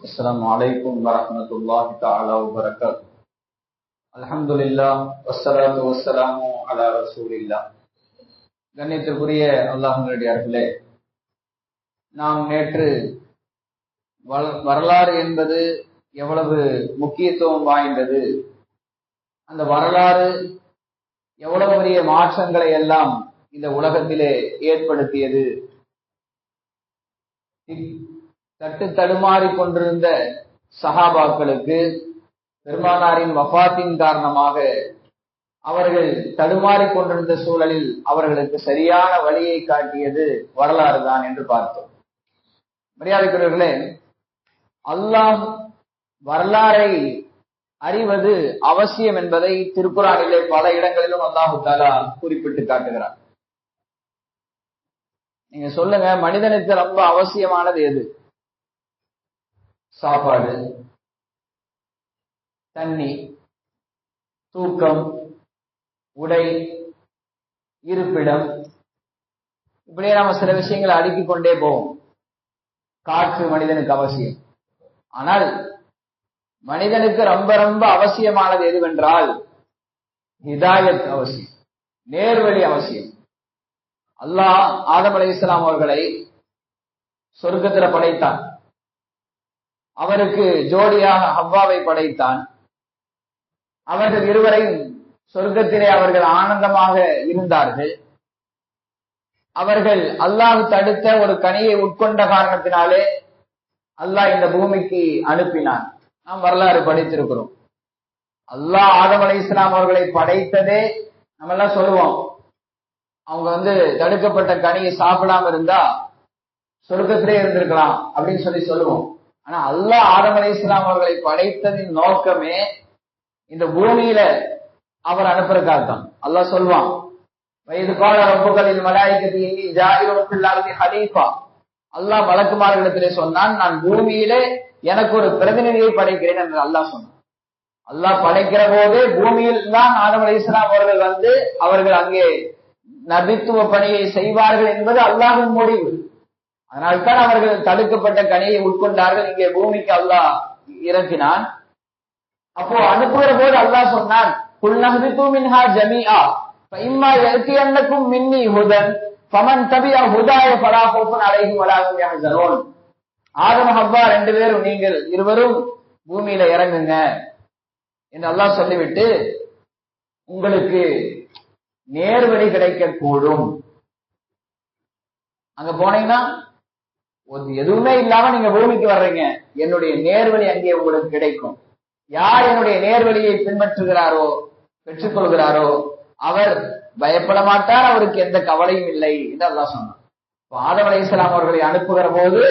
السلام عليكم ورحمة الله تعالى وبركاته. الحمد لله والصلاة والسلام على رسول الله. கண்ணியத்திற்குரிய அல்லாஹ்வினுடையார்களே, நாம் நேற்று வரலாறு என்பது எவ்வளவு முக்கியத்துவம் வாய்ந்தது, அந்த வரலாறு எவ்வளவு பெரிய மாற்றங்களை எல்லாம் இந்த உலகத்திலே ஏற்படுத்தியது, தட்டு தடுமாறி கொண்டிருந்த சஹாபாக்களுக்கு பெருமானாரின் வஃபாத்தின் காரணமாக அவர்கள் தடுமாறி கொண்டிருந்த சூழலில் அவர்களுக்கு சரியான வழியை காட்டியது வரலாறு தான் என்று பார்த்தோம். மரியாதைக்குரியவர்களே, அல்லாஹ் வரலாறை அறிவது அவசியம் என்பதை திருக்குர்ஆனிலே பல இடங்களிலும் அல்லாஹு தஆலா குறிப்பிட்டு காட்டுகிறார். நீங்க சொல்லுங்க, மனிதனுக்கு ரொம்ப அவசியமானது எது? சாப்பாடு, தண்ணி, தூக்கம், உடை, இருப்பிடம், இப்படியே நாம சில விஷயங்களை அடுக்கிக் கொண்டே போவோம். காற்று மனிதனுக்கு அவசியம். ஆனால் மனிதனுக்கு ரொம்ப ரொம்ப அவசியமானது எதுவென்றால் ஹிதாயத் அவசியம், நேர்வழி அவசியம். அல்லாஹ் ஆதம் அலைஹிஸ்ஸலாம் அவர்களை சொர்க்கத்துல படைத்தான். அவருக்கு ஜோடியாக ஹவ்வாவை படைத்தான். அவர்கள் இருவரையும் சொர்க்கத்திலே அவர்கள் ஆனந்தமாக இருந்தார்கள். அவர்கள் அல்லாஹ் தடுத்த ஒரு கனியை உட்கொண்ட காரணத்தினாலே அல்லாஹ் இந்த பூமிக்கு அனுப்பினான். நாம் வரலாறு படித்திருக்கிறோம். அல்லாஹ் ஆதம் அலைஹிஸ்ஸலாம் அவர்களை படைத்ததே நம்ம எல்லாம் சொல்லுவோம், அவங்க தடுக்கப்பட்ட கனியை சாப்பிடாம இருந்தா சொர்க்கத்திலே இருந்திருக்கலாம் அப்படின்னு சொல்லுவோம். ஆனா அல்லாஹ் ஆதம் அலைஹிஸ்ஸலாம் அவர்களை படைத்ததின் நோக்கமே இந்த பூமியில அவர் அனுப்புறதுக்காகத்தான். அல்லாஹ் சொல்வான், வயது கால ரப்புகளில் மலாயிகத்தி இன்னி ஜாயிலுன் ஃபில் அர்தி ஹலீஃபா. அல்லாஹ் மலக்குமார்களிடத்திலே சொன்னான், நான் பூமியிலே எனக்கு ஒரு பிரதிநிதியை படைக்கிறேன் என்று அல்லாஹ் சொன்னான். அல்லாஹ் படைக்கிற போதே பூமியில் தான் ஆதம் அலைஹிஸ்ஸலாம் அவர்கள் அவர்கள் அங்கே நபித்துவ பணியை செய்வார்கள் என்பது அல்லாஹ்வின் முடிவு. அதனால்தான் அவர்கள் தடுக்கப்பட்ட கனியை உட்கொண்டார்கள். இங்கே பூமிக்கு அல்லாஹ் இறக்கினான். அப்போ அனுப்புகிற போது அல்லாஹ் சொன்னான், குல் நஹ்பிது மின்ஹா ஜமீஆ ஃபஇம்மா யஅதியன்னகும் மின்னி ஹுதன் ஃபமன் தபிஅ ஹுதாய ஃபலா ஹௌஃபுன் அலைஹிம் வலா ஹும் யஹ்ஸனூன். ஆதம் ஹவ்வா ரெண்டு பேரும் நீங்கள் இருவரும் பூமியில இறங்குங்க என்று அல்லாஹ் சொல்லிவிட்டு, உங்களுக்கு நேர்வழி கிடைக்க கூடும். அங்க போனீங்கன்னா எதுவுமே இல்லாம நீங்க பூமிக்கு வர்றீங்க, என்னுடைய நேர்வழி அங்கே உங்களுக்கு கிடைக்கும். யார் என்னுடைய நேர்வழியை பின்பற்றுகிறாரோ, பெற்றுக்கொள்கிறாரோ, அவர் பயப்பட மாட்டார், அவருக்கு எந்த கவலையும் இல்லை என்று அல்லாஹ் சொன்னார். ஆதம் அலைஹிஸ்ஸலாம் அவர்களை அனுப்புகிற போது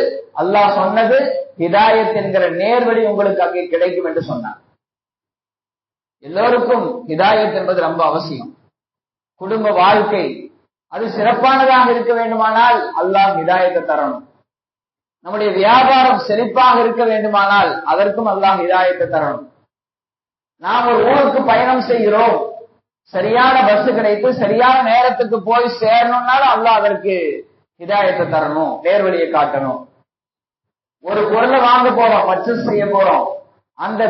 அல்லாஹ் சொன்னது, ஹிதாயத் என்கிற நேர்வழி உங்களுக்கு அங்கே கிடைக்கும் என்று சொன்னார். எல்லோருக்கும் ஹிதாயத் என்பது ரொம்ப அவசியம். குடும்ப வாழ்க்கை அது சிறப்பானதாக இருக்க வேண்டுமானால் அல்லாஹ் ஹிதாயத்தை தரணும். நம்முடைய வியாபாரம் செழிப்பாக இருக்க வேண்டுமானால் அதற்கும் அல்லாஹ் ஹிதாயத்தை தரணும். நாம் ஒரு ஊருக்கு பயணம் செய்கிறோம், சரியான பஸ் கிடைத்து சரியான நேரத்துக்கு போய் சேரணும்னாலும் அல்லாஹ் அதற்கு ஹிதாயத்தை தரணும், நேர்வழியை காட்டணும். ஒரு பொருளை வாங்க போறோம், பர்ச்சேஸ் செய்ய போறோம், அந்த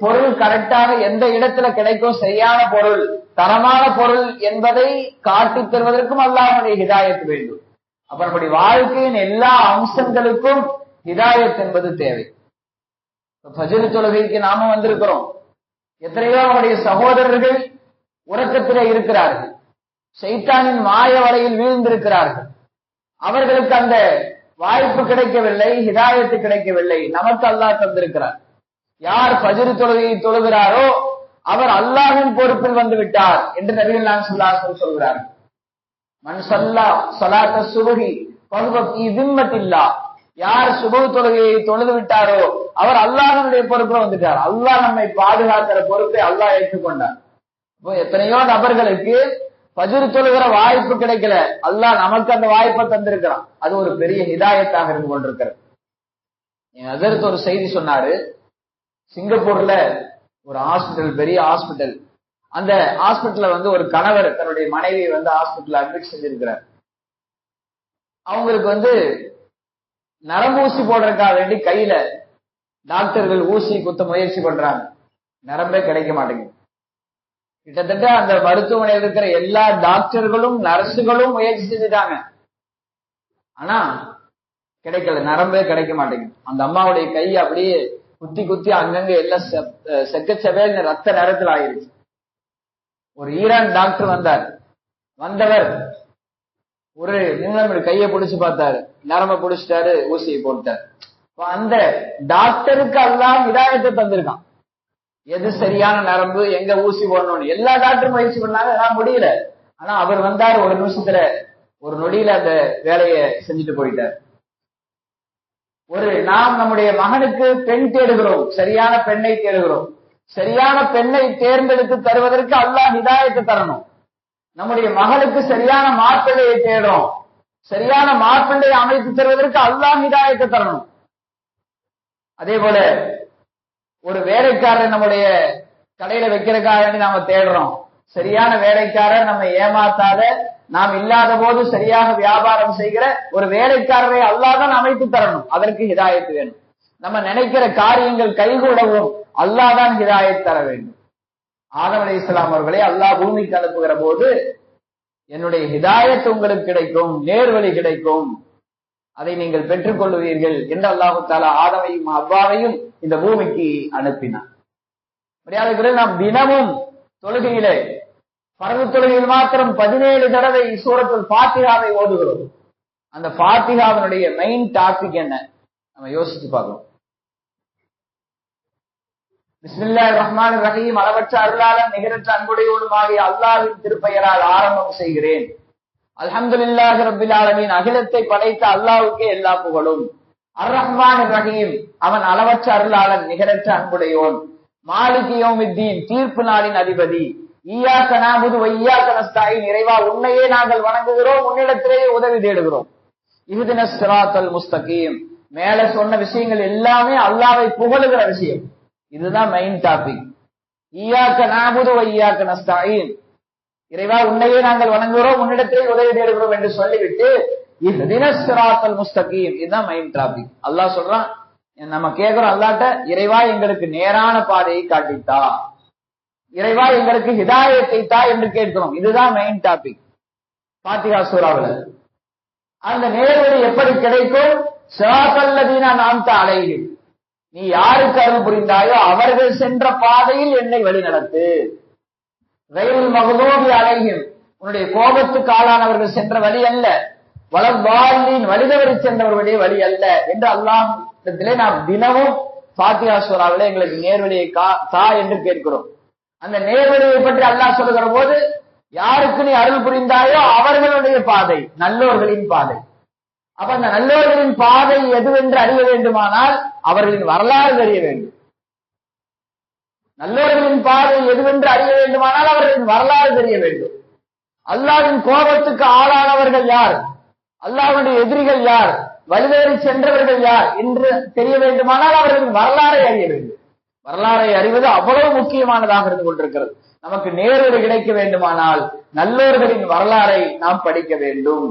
பொருள் கரெக்டாக எந்த இடத்துல கிடைக்கும், சரியான பொருள், தரமான பொருள் என்பதை காட்டித் தருவதற்கும் அல்லாஹ்வுடைய ஹிதாயத் வேண்டும். அப்ப நம்முடைய வாழ்க்கையின் எல்லா அம்சங்களுக்கும் ஹிதாயத் என்பது தேவை. ஃபஜ்ர் தொழுகைக்கு நாம வந்திருக்கிறோம். எத்தனையோ நம்முடைய சகோதரர்கள் உறக்கத்திலே இருக்கிறார்கள், ஷைத்தானின் மாய வலையில் வீழ்ந்திருக்கிறார்கள். அவர்களுக்கு அந்த வாய்ப்பு கிடைக்கவில்லை, ஹிதாயத்து கிடைக்கவில்லை. நமக்கு அல்லாஹ் தந்திருக்கிறார். யார் ஃபஜ்ர் தொழுகையை தொழுகிறாரோ அவர் அல்லாஹ்வின் பொறுப்பில் வந்து விட்டார் என்று நபிகள் நாயகம் ஸல்லல்லாஹு அலைஹி வஸல்லம் சொல்கிறார்கள். மன் ஸல்லா ஸலாத்த சுப்ஹி ஃபஹுவ ஃபீ திம்மத்தில்லாஹ். யார் சுபஹ் தொழுகையை தொழுது விட்டாரோ அவர் அல்லாஹ்வுடைய பொறுப்புல வந்துட்டார். அல்லாஹ் நம்மை பாதுகாக்கிற பொறுப்பை அல்லாஹ் ஏற்றுக்கொண்டார். இப்போ எத்தனையோ நபர்களுக்கு ஃபஜ்ர் தொழுகிற வாய்ப்பு கிடைக்கல, அல்லாஹ் நமக்கு அந்த வாய்ப்பை தந்திருக்கிறான். அது ஒரு பெரிய ஹிதாயத்தாக இருந்து கொண்டிருக்கிறது. அதற்கு ஒரு செய்தி சொன்னாரு, சிங்கப்பூர்ல ஒரு ஹாஸ்பிட்டல், பெரிய ஹாஸ்பிட்டல். அந்த ஹாஸ்பிட்டல்ல ஒரு கணவர் தன்னுடைய மனைவியை ஹாஸ்பிட்டல் அட்மிட் செஞ்சிருக்கிறார். அவங்களுக்கு நரம்பூசி போடுறதுக்காக வேண்டி கையில டாக்டர்கள் ஊசி குத்த முயற்சி பண்றாங்க, நரம்பே கிடைக்க மாட்டேங்குது. கிட்டத்தட்ட அந்த மருத்துவமனையில் இருக்கிற எல்லா டாக்டர்களும் நர்ஸுகளும் முயற்சி செஞ்சுட்டாங்க, ஆனா கிடைக்கல, நரம்பே கிடைக்க மாட்டேங்குது. அந்த அம்மாவுடைய கை அப்படியே குத்தி குத்தி அங்கங்க எல்லாம் செக்கச்சவேல் ரத்த நேரத்தில் ஆயிருச்சு. ஒரு ஈரான் டாக்டர் வந்தார். வந்தவர் ஒரு நிமிடம் கையை பிடிச்சு பார்த்தாரு, நரம்ப பிடிச்சிட்டாரு, ஊசியை போட்டார். அந்த டாக்டருக்கு அல்லாஹ் ஹிதாயத்தை தந்திருக்கான், எது சரியான நரம்பு, எங்க ஊசி போடணும்னு. எல்லா டாக்டரும் முயற்சி பண்ணாங்க, நான் முடியல. ஆனா அவர் வந்தார், ஒரு நிமிஷத்துல ஒரு நொடியில அந்த வேலையை செஞ்சுட்டு போயிட்டார். நாம் நம்முடைய மகனுக்கு பெண் தேடுகிறோம், சரியான பெண்ணை தேடுகிறோம். சரியான பெண்ணை தேர்ந்தெடுத்து தருவதற்கு அல்லாஹ் ஹிதாயத்தை தரணும். நம்முடைய மகளுக்கு சரியான மாப்பிள்ளையை தேடுறோம், சரியான மாப்பிள்ளையை அமைத்து தருவதற்கு அல்லாஹ் ஹிதாயத்தை தரணும். அதே போல ஒரு வேலைக்காரர் நம்முடைய கடையில வைக்கிறதுக்காக நாம தேடுறோம், சரியான வேலைக்காரர் நம்ம ஏமாத்தாத, நாம் இல்லாத போது சரியாக வியாபாரம் செய்கிற ஒரு வேலைக்காரரை அல்லாஹ் தான் அமைத்து தரணும். அதற்கு ஹிதாயத்து வேணும். நம்ம நினைக்கிற காரியங்கள் கைகூடவும் அல்லாஹ் தான் ஹிதாயத் தர வேண்டும். ஆதம் அலைஹிஸ்ஸலாம் அவர்களை அல்லாஹ் பூமிக்கு அனுப்புகிற போது, என்னுடைய ஹிதாயத் உங்களுக்கு கிடைக்கும், நேர்வழி கிடைக்கும், அதை நீங்கள் பெற்றுக் கொள்வீர்கள் என்று அல்லாஹு தஆலா ஆதமையும் ஹவ்வாவையும் இந்த பூமிக்கு அனுப்பினார். நாம் தினமும் தொழுகையிலே பரது தொழுகையில் மாத்திரம் 17 தடவை சூரத்துல் ஃபாத்திஹாவை ஓதுகிறோம். அந்த ஃபாத்திஹாவினுடைய மெயின் டாபிக் என்ன நம்ம யோசிச்சு பார்க்கணும். பிஸ்மில்லாஹிர் ரஹ்மானிர் ரஹீம், அளவற்ற அருளாளன் நிகரற்ற அன்புடையோடுமாகிய அல்லாஹ்வின் திருப்பெயரால் ஆரம்பம் செய்கிறேன். அல்ஹம்துலில்லாஹி ரப்பில் ஆலமீன், அகிலத்தை படைத்த அல்லாஹ்வுக்கே எல்லா புகழும். அர் ரஹ்மானிர் ரஹீம், அவன் அளவற்ற அருளாளன் நிகரற்ற அன்புடையோன். மாலிகி யௌமித்தீன், தீர்ப்பு நாளின் அதிபதி. ஈயாக்க நஅபுது வ ஈயாக்க நஸ்தஈன், இறைவா உன்னையே நாங்கள் வணங்குகிறோம், உன்னிடத்திலேயே உதவி தேடுகிறோம். இஹ்தினஸ் ஸிராத்தல் முஸ்தகீம், மேல சொன்ன விஷயங்கள் எல்லாமே அல்லாஹ்வை புகழுகிற விஷயம். இதுதான் மெயின் டாபிக். ஈயாக்க நஅபுது வ ஈயாக்க நஸ்தஈன், இறைவா உன்னையே நாங்கள் வணங்குகிறோம், உன்னிடத்திலே உதவி தேடுகிறோம் என்று சொல்லிவிட்டு இஹ்தினஸ் ஸிராத்தல் முஸ்தகீம், இதுதான் மெயின் டாபிக். அல்லாஹ் சொல்றான், நம்ம கேட்கிறோம் அல்லாஹ்ட்ட, இறைவா எங்களுக்கு நேரான பாதையை காட்டித்தா, இறைவா எங்களுக்கு ஹிதாயத்தை தா என்று கேட்கிறோம். இதுதான் மெயின் டாபிக் ஃபாத்திஹா சூராவுல. அந்த நேர்வழி எப்படி கிடைக்கும்? ஸிராத்தல்லதீன அன்அம்த அலைஹிம், நீ யாருக்கு அருள் புரிந்தாயோ அவர்கள் சென்ற பாதையில் என்னை வழி நடத்து. கைருல் மக்தூபி அலைஹிம், உன்னுடைய கோபத்துக்கு ஆளானவர்கள் சென்ற வழி அல்ல. வலத்தாலின், வழிதவறி சென்றவர்களுடைய வழி அல்ல என்று அல்லாஹ்விடத்திலே நாம் தினமும் ஃபாத்திஹா சூராவிலே எங்களுக்கு நேர்வழியை தா என்று கேட்கிறோம். அந்த நேர்வழியை பற்றி அல்லாஹ் சொல்லுகிற போது, யாருக்கு நீ அருள் புரிந்தாயோ அவர்களுடைய பாதை நல்லோர்களின் பாதை. அப்ப அந்த நல்லோர்களின் பாதை எதுவென்று அறிய வேண்டுமானால் அவர்களின் வரலாறு தெரிய வேண்டும். நல்லோர்களின் பாதை எதுவென்று அறிய வேண்டுமானால் அவர்களின் வரலாறு தெரிய வேண்டும். அல்லாஹ்வின் கோபத்துக்கு ஆளானவர்கள் யார், அல்லாஹ்வுடைய எதிரிகள் யார், வழிதவறி சென்றவர்கள் யார் என்று தெரிய வேண்டுமானால் அவர்களின் வரலாறை அறிய வேண்டும். வரலாறை அறிவது அவ்வளவு முக்கியமானதாக இருந்து கொண்டிருக்கிறது. நமக்கு நேர்வழி கிடைக்க வேண்டுமானால் நல்லோர்களின் வரலாறை நாம் படிக்க வேண்டும்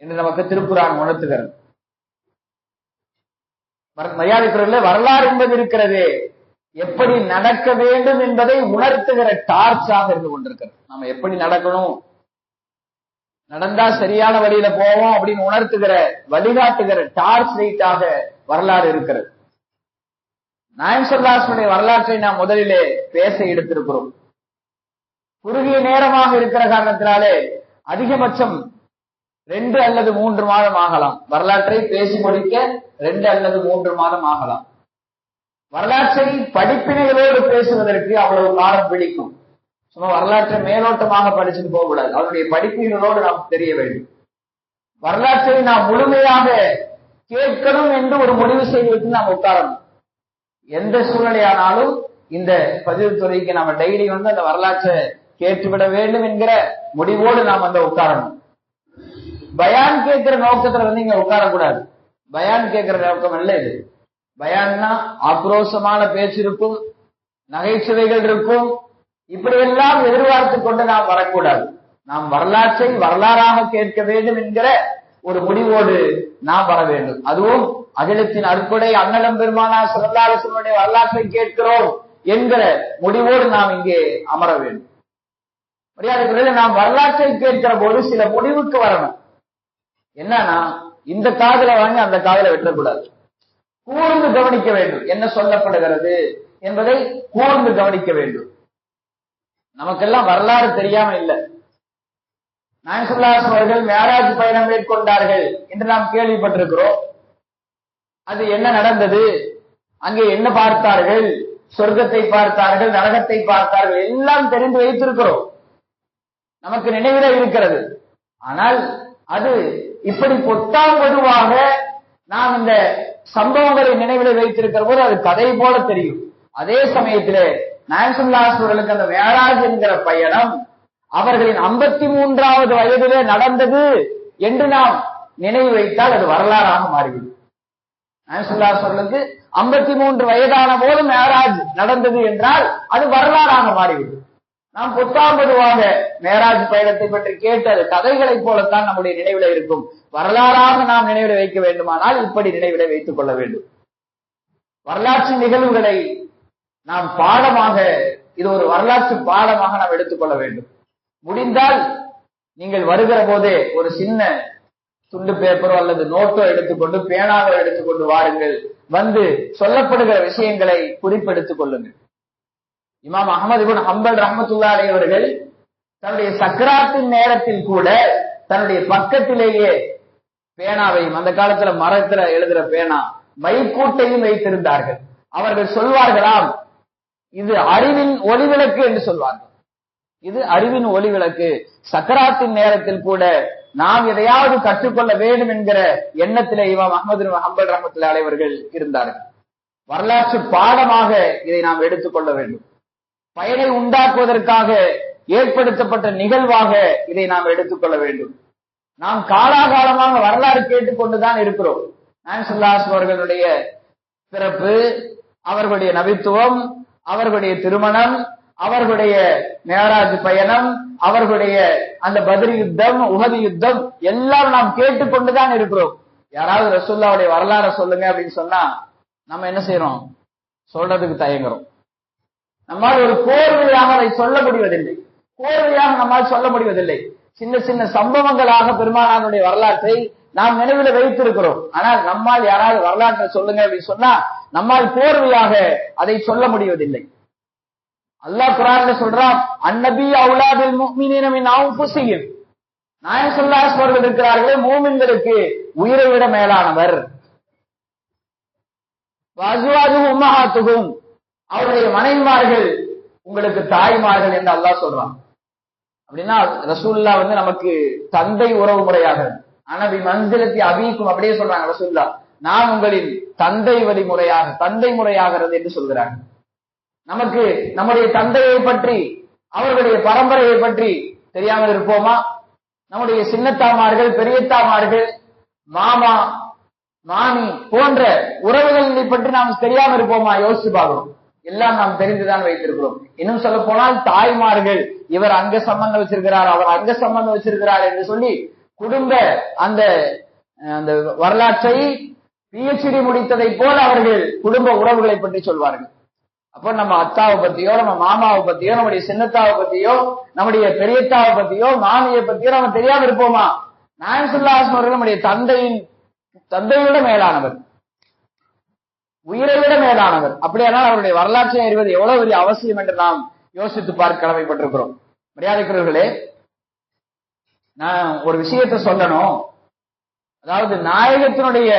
என்று நமக்கு திருக்குர்ஆன் உணர்த்துகிறது. மரியாதைக்குரிய வரலாறு என்பது இருக்கிறது, எப்படி நடக்க வேண்டும் என்பதை உணர்த்துகிற டார்ச்சாக இருந்து கொண்டிருக்கிறது. நம்ம எப்படி நடக்கணும், நடந்தா சரியான வழியில போவோம் அப்படின்னு உணர்த்துகிற வழிகாட்டுகிற டார்ச் லைட்டாக வரலாறு இருக்கிறது. நாயகம் ஸல்லல்லாஹு அலைஹி வஸல்லம் வரலாற்றை நாம் முதலிலே பேச எடுத்திருக்கிறோம். குறுகிய நேரமாக இருக்கிற காரணத்தினாலே அதிகபட்சம் 2 அல்லது 3 மாதம் ஆகலாம். வரலாற்றை பேசி முடிக்க 2 அல்லது 3 மாதம் ஆகலாம். வரலாற்றை படிப்பினைகளோடு பேசுவதற்கு அவ்வளவு காலம் பிடிக்கும். சும்மா வரலாற்றை மேலோட்டமாக படிச்சுட்டு போக கூடாது, அவருடைய படிப்பினைகளோடு நாம் தெரிய வேண்டும். வரலாற்றை நாம் முழுமையாக கேட்கணும் என்று ஒரு முடிவு செய்துவிட்டு நாம் உட்காரணும். எந்த சூழ்நிலையானாலும் இந்த பதிவு துறைக்கு நாம டெய்லி அந்த வரலாற்றை கேட்டுவிட வேண்டும் என்கிற முடிவோடு நாம் உட்காரணும். பயான் கேட்கிற நோக்கத்துல இங்க உட்காரக்கூடாது. பயான் கேட்கிற நோக்கம் அல்ல இது. பயான்னா ஆக்ரோஷமான பேச்சு இருக்கும், நகைச்சுவைகள் இருக்கும், இப்படியெல்லாம் எதிர்பார்த்து கொண்டு நாம் வரக்கூடாது. நாம் வரலாற்றை வரலாறாக கேட்க வேண்டும் என்கிற ஒரு முடிவோடு நாம் வர வேண்டும். அதுவும் அகிலத்தின் அருட்கொடை அண்ணலம் பெருமானார் ஸல்லல்லாஹு அலைஹி வஸல்லம் வரலாற்றை கேட்கிறோம் என்கிற முடிவோடு நாம் இங்கே அமர வேண்டும். மரியாதைக்குரிய நாம் வரலாற்றை கேட்கிற போது சில முடிவுக்கு வரணும். என்னன்னா, இந்த காதுல வாங்கி அந்த காதுல வெட்டக்கூடாது. கூர்ந்து கவனிக்க வேண்டும். என்ன சொல்லப்படுகிறது என்பதை கூர்ந்து கவனிக்க வேண்டும். நமக்கெல்லாம் வரலாறு தெரியாம இல்லை. நாயகம் ஸல்லல்லாஹு அலைஹி அவர்கள் மேராஜ் பயணம் மேற்கொண்டார்கள் என்று நாம் கேள்விப்பட்டிருக்கிறோம். அது என்ன நடந்தது, அங்கே என்ன பார்த்தார்கள், சொர்க்கத்தை பார்த்தார்கள், நரகத்தை பார்த்தார்கள், எல்லாம் தெரிந்து வைத்திருக்கிறோம், நமக்கு நினைவில இருக்கிறது. ஆனால் அது இப்படி பொத்தாம் பொதுவாக நாம் இந்த சம்பவங்களை நினைவில் வைத்திருக்கிற போது அது கதை போல தெரியும். அதே சமயத்திலே நாயகம் ஸல்லல்லாஹு அலைஹி அவர்களுக்கு அந்த மேராஜ் என்கிற பயணம் அவர்களின் 53வது வயதிலே நடந்தது என்று நாம் நினைவு வைத்தால் அது வரலாறாக மாறிவிடும். நாயகம் ஸல்லல்லாஹு அலைஹி அவர்களுக்கு 53 வயதான போது மேராஜ் நடந்தது என்றால் அது வரலாறாக மாறிவிடும். நாம் பொத்தாம் பொதுவாக மேராஜ் பயணத்தை பற்றி கேட்டு அது கதைகளைப் போலத்தான் நம்முடைய நினைவில இருக்கும். வரலாறாக நாம் நினைவில் வைக்க வேண்டுமானால் இப்படி நினைவில வைத்துக் கொள்ள வேண்டும். வரலாற்று நிகழ்வுகளை நாம் பாடமாக, இது ஒரு வரலாற்று பாடமாக நாம் எடுத்துக்கொள்ள வேண்டும். முடிந்தால் நீங்கள் வருகிற போதே ஒரு சின்ன துண்டு பேப்பரோ அல்லது நோட்டோ எடுத்துக்கொண்டு பேனாவோ எடுத்துக்கொண்டு வாருங்கள். வந்து சொல்லப்படுகிற விஷயங்களை குறிப்பெடுத்துக் கொள்ளுங்கள். இமாம் அஹ்மத் இப்னு ஹம்பல் ரஹ்மத்துல்லாஹி அலைஹி அவர்கள் தன்னுடைய சக்கராத்தின் நேரத்தில் கூட தன்னுடைய பக்கத்திலேயே பேனாவையும், அந்த காலத்துல மரத்துல எழுதுற பேனா, மைக்கூட்டையும் வைத்திருந்தார்கள். அவர்கள் சொல்வார்களாம், இது அறிவின் ஒளிவிளக்கு என்று சொல்வார்கள். இது அறிவின் ஒளிவிளக்கு. சக்கராத்தின் நேரத்தில் கூட நாம் எதையாவது கற்றுக்கொள்ள வேண்டும் என்கிற எண்ணத்திலே இமாம் அஹ்மத் இப்னு ஹம்பல் ரஹ்மத்துல்லாஹி அலைஹி அவர்கள் இருந்தார்கள். வரலாற்று பாடமாக இதை நாம் எடுத்துக்கொள்ள வேண்டும். பயனை உண்டாக்குவதற்காக ஏற்படுத்தப்பட்ட நிகழ்வாக இதை நாம் எடுத்துக்கொள்ள வேண்டும். நாம் காலாகாலமாக வரலாறு கேட்டுக்கொண்டுதான் இருக்கிறோம். நாயகம் ஸல்லல்லாஹு அலைஹி அவர்களுடைய பிறப்பு, அவர்களுடைய நபித்துவம், அவர்களுடைய திருமணம், அவர்களுடைய மேராஜ் பயணம், அவர்களுடைய அந்த பத்ர் யுத்தம், உஹது யுத்தம் எல்லாம் நாம் கேட்டுக்கொண்டுதான் இருக்கிறோம். யாராவது ரசூலுல்லாஹ்வுடைய வரலாறை சொல்லுங்க அப்படின்னு சொன்னா நம்ம என்ன செய்யறோம், சொல்றதுக்கு தயங்குறோம். நம்மால் ஒரு கோர்வையாக அதை சொல்ல முடிவதில்லை. கோர்வையாக நம்மால் சொல்ல முடிவதில்லை. சின்ன சின்ன சம்பவங்களாக பெருமானாருடைய வரலாற்றை நாம் நினைவில் வைத்திருக்கிறோம். ஆனால் நம்மால் யாராவது வரலாற்றை சொல்லுங்க அப்படின்னு சொன்னா நம்மால் கோர்வையாக அதை சொல்ல முடிவதில்லை. அல்லாஹ் குர்ஆன்ல சொல்றான், அன்னபி அவுலாபில் முஃமினீன மின் அன்ஃபுஸிஹிம். நாயகம் ஸல்லல்லாஹு அலைஹி அவர்கள் இருக்கிறார்களே, மூமின்களுக்கு உயிரை விட மேலானவர். வஅஸ்வாஜுஹு உம்மஹாத்துஹும், அவருடைய மனைவிமார்கள் உங்களுக்கு தாய்மார்கள் என்று அல்லாஹ் சொல்றான். அப்படின்னா ரசூலுல்லாஹ் நமக்கு தந்தை உறவு முறையாக, அனபி மன்சிலத்தி அபீக்கும் அப்படியே சொல்றாங்க ரசூலுல்லாஹ், நான் உங்களின் தந்தை வழிமுறையாக, தந்தை முறையாகிறது என்று சொல்கிறாங்க. நமக்கு நம்முடைய தந்தையை பற்றி, அவர்களுடைய பரம்பரையை பற்றி தெரியாமல் இருப்போமா? நம்முடைய சின்னத்தாமார்கள், பெரியத்தாமார்கள், மாமா, மாமி போன்ற உறவுகளை பற்றி நாம் தெரியாமல் இருப்போமா? யோசிச்சு பார்க்கணும். எல்லாம் நாம் தெரிந்துதான் வைத்திருக்கிறோம். இன்னும் சொல்ல போனால் தாய்மார்கள், இவர் அங்க சம்பந்தம் வச்சிருக்கிறார், அவர் அங்க சம்பந்தம் வச்சிருக்கிறார் என்று சொல்லி குடும்ப அந்த அந்த வரலாற்றை PhD முடித்ததை போல அவர்கள் குடும்ப உறவுகளை பற்றி சொல்வார்கள். அப்போ நம்ம அத்தாவை பத்தியோ, நம்ம மாமாவை பத்தியோ, நம்முடைய சின்னத்தாவை பத்தியோ, நம்முடைய பெரியத்தாவை பத்தியோ, மாமியை பத்தியோ நம்ம தெரியாம இருப்போமா? நாயகம் ஸல்லல்லாஹு அலைஹி அவர்கள் நம்முடைய தந்தையோட மேலானவர், உயிரை விட மேலானவர். அப்படியானால் அவருடைய வரலாற்றை அறிவது எவ்வளவு பெரிய அவசியம் என்று நாம் யோசித்து பார்க்க கடமைப்பட்டிருக்கிறோம். மரியாதைக்குரியவர்களே, நான் ஒரு விஷயத்தை சொல்லணும். அதாவது நாயகத்தினுடைய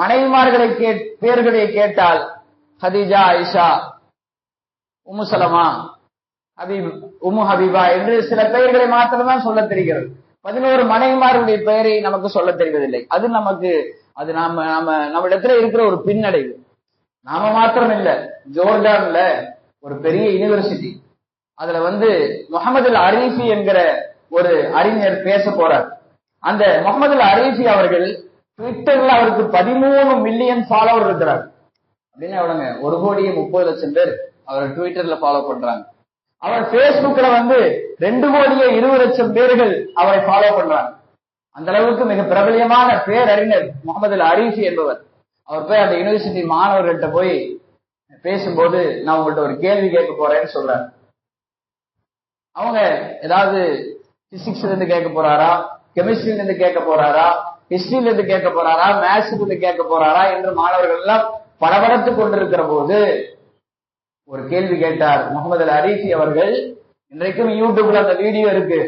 மனைவிமார்களை பேர்களை கேட்டால் ஹதீஜா, ஆயிஷா, உம்மு சலமா, உம்மு ஹபீபா என்று சில பெயர்களை மாத்திரம்தான் சொல்ல தெரிகிறது. 11 மனைவிமார்களுடைய பெயரை நமக்கு சொல்ல தெரிவதில்லை. அது நமக்கு, அது நம்மிடத்துல இருக்கிற ஒரு பின்னடைவு. நாம மாத்திரம் இல்ல, ஜோர்டான்ல ஒரு பெரிய யூனிவர்சிட்டி, அதுல முகமது அல் அரீஃபி என்கிற ஒரு அறிஞர் பேச போறார். அந்த முகமது அல் அரீஃபி அவர்கள் ட்விட்டர்ல அவருக்கு 13 மில்லியன் ஃபாலோவர் இருக்கிறார். அப்படின்னு எவ்வளவுங்க, 1,30,00,000 பேர் அவர் ட்விட்டர்ல ஃபாலோ பண்றாங்க. அவர் பேஸ்புக்ல 2,20,00,000 பேர்கள் அவரை ஃபாலோ பண்றாங்க. அந்த அளவுக்கு மிக பிரபலியமான பேரறிஞர் முகமது அல் அரீஃபி என்பவர். அவர் போய் அந்த யூனிவர்சிட்டி மாணவர்கள்ட்ட போய் பேசும்போது நான் உங்கள்ட்ட ஒரு கேள்வி கேட்க போறேன்னு சொல்றாரு. அவங்க ஏதாவது பிசிக்ஸ்ல இருந்து கேட்க போறாரா, கெமிஸ்ட்ரியில இருந்து கேட்க போறாரா, ஹிஸ்டரியில இருந்து கேட்க போறாரா, மேத்ஸ்ல இருந்து கேட்க போறாரா என்று மாணவர்கள் எல்லாம் படபடத்து கொண்டிருக்கிற போது ஒரு கேள்வி கேட்டார் முகமது அல் அரீஃபி அவர்கள். இன்றைக்கும் யூடியூப்ல அந்த வீடியோ இருக்கு.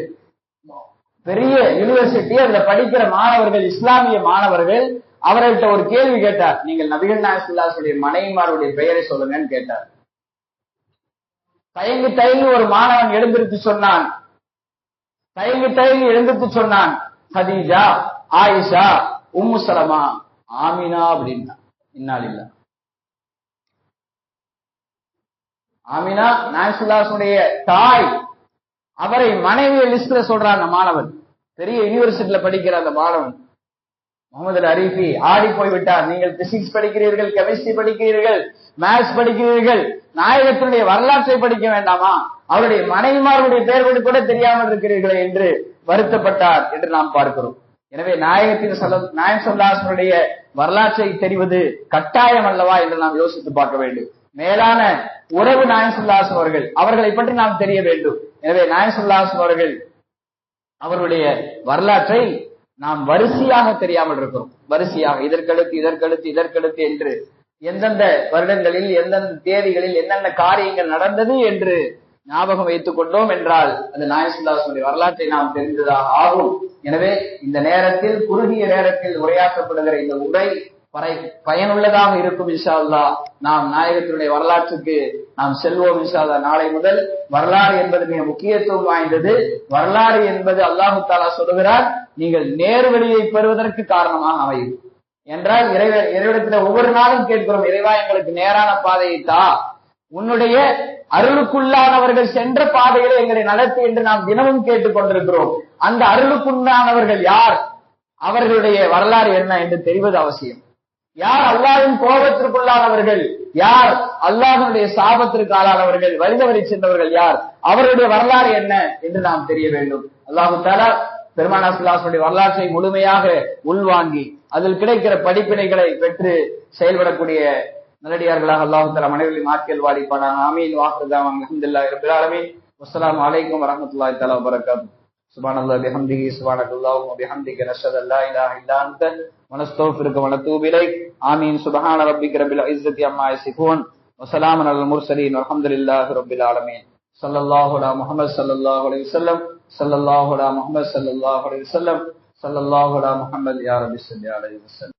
பெரிய யூனிவர்சிட்டி, அதுல படிக்கிற மாணவர்கள், இஸ்லாமிய மாணவர்கள் அவர்கள்ட்ட ஒரு கேள்வி கேட்டார். நீங்கள் நபிகள் நாயகம் ஸல்லல்லாஹு அலைஹி வஸல்லம் மனைவிமாருடைய பெயரை சொல்லுங்கன்னு கேட்டார். தயங்கி தயங்கி ஒரு மாணவன் எழுந்திருத்து சொன்னான். ஹதீஜா, ஆயிஷா, உம்மு சலமா, ஆமினா அப்படின்னா. இன்னாலில்லாஹ். ஆமினா நாயகம் ஸல்லல்லாஹு அலைஹி வஸல்லம் தாய். அவரை மனைவி லிஸ்ட்ல சொல்றாங்க மாணவன். பெரிய யூனிவர்சிட்டியில படிக்கிற அந்த மாணவன் முகமது அல் அரீஃபி ஆடி போய்விட்டார். நீங்கள் பிசிக்ஸ் படிக்கிறீர்கள், கெமிஸ்ட்ரி படிக்கிறீர்கள், மேத்ஸ் படிக்கிறீர்கள், நாயகத்தினுடைய வரலாற்றை படிக்க வேண்டாமா? அவருடைய மனைவிமார்களுடைய பெயர்கள் கூட தெரியாமல் இருக்கிறீர்களே என்று வருத்தப்பட்டார் என்று நாம் பார்க்கிறோம். எனவே நாயகம் ஸல்லல்லாஹு அலைஹி வஸல்லம் வரலாற்றை தெரிவது கட்டாயம் அல்லவா என்று நாம் யோசித்து பார்க்க வேண்டும். மேலான உறவு நாயகம் ஸல்லல்லாஹு அலைஹி வஸல்லம் அவர்கள், அவர்களை பற்றி நாம் தெரிய வேண்டும். எனவே நாயகம் ஸல்லல்லாஹு அலைஹி வஸல்லம் அவர்கள் அவருடைய வரலாற்றை நாம் வரிசையாக தெரியாமல் இருக்கிறோம். வரிசையாக இதற்கடுத்து என்று எந்தெந்த வருடங்களில், எந்தெந்த தேதிகளில் என்னென்ன காரியங்கள் நடந்தது என்று ஞாபகம் வைத்துக் கொண்டோம் என்றால் அது நாயகம் ஸல்லல்லாஹு அலைஹி வஸல்லம் வரலாற்றை நாம் தெரிந்ததாக ஆகும். எனவே இந்த நேரத்தில், குறுகிய நேரத்தில் உரையாற்றப்படுகிற இந்த உரை பயனுள்ளதாக இருக்கும். இன்ஷா அல்லாஹ் நாம் நாயகத்தினுடைய வரலாற்றுக்கு நாம் செல்வோம். இன்ஷா அல்லாஹ் நாளை முதல் வரலாறு என்பது மிக முக்கியத்துவம் வாய்ந்தது. வரலாறு என்பது அல்லாஹு தஆலா சொல்கிறார், நீங்கள் நேர்வழியை பெறுவதற்கு காரணமாக அமையும் என்றால் இறைவனிடத்தில் ஒவ்வொரு நாளும் கேட்கிறோம், இறைவா எங்களுக்கு நேரான பாதையை தா, உன்னுடைய அருளுக்குள்ளானவர்கள் சென்ற பாதைகளை எங்களை நடத்து என்று நாம் தினமும் கேட்டுக் கொண்டிருக்கிறோம். அந்த அருளுக்குள்ளானவர்கள் யார், அவர்களுடைய வரலாறு என்ன என்று தெரிவது அவசியம். யார் அல்லாஹ்வின் கோபத்திற்குள்ளானவர்கள், யார் அல்லாஹ்வுடைய சாபத்திற்கு ஆளானவர்கள், வழிதவறி சென்றவர்கள் யார், அவருடைய வரலாறு என்ன என்று நாம் தெரிய வேண்டும். அல்லாஹு தஆலா பெருமானார் ஸல்லல்லாஹு அலைஹி வஸல்லம் வரலாற்றை முழுமையாக உள்வாங்கி அதில் கிடைக்கிற படிப்பினைகளை பெற்று செயல்படக்கூடிய நல்லடியார்களாக அல்லாஹு தஆலா மனைவி மார்க்கெல் வாலிப்பானாக. ஆமீன். வாஹிரு தஅவானா அல்ஹம்துலில்லாஹி ரப்பில் ஆலமீன். வஸ்ஸலாமு அலைக்கும் வரஹ்மத்துல்லாஹி தஆலா வபரகாத்துஹு. சுப்ஹானல்லாஹி வபிஹம்திஹி சுப்ஹானக்கல்லாஹு வபிஹம்திக நஷ்ஹது அல்லா இலாஹா இல்லா அன்த வனஸ்தக்ஃபிருக வனதூபு இலைக். ஆமீன். சுப்ஹான ரப்பிக ரப்பில் இஸ்ஸத்தி அம்மா யசிஃபூன் வ ஸலாமுன் அலல் முர்ஸலீன் வல்ஹம்துலில்லாஹி ரப்பில் ஆலமீன். ஸல்லல்லாஹு அலா முஹம்மது ஸல்லல்லாஹு அலைஹி வஸல்லம். ஸல்லல்லாஹு அலா முஹம்மது ஸல்லல்லாஹு அலைஹி வஸல்லம். ஸல்லல்லாஹு அலா முஹம்மது யா ரப்பி ஸல்லி அலைஹி வஸல்லம்.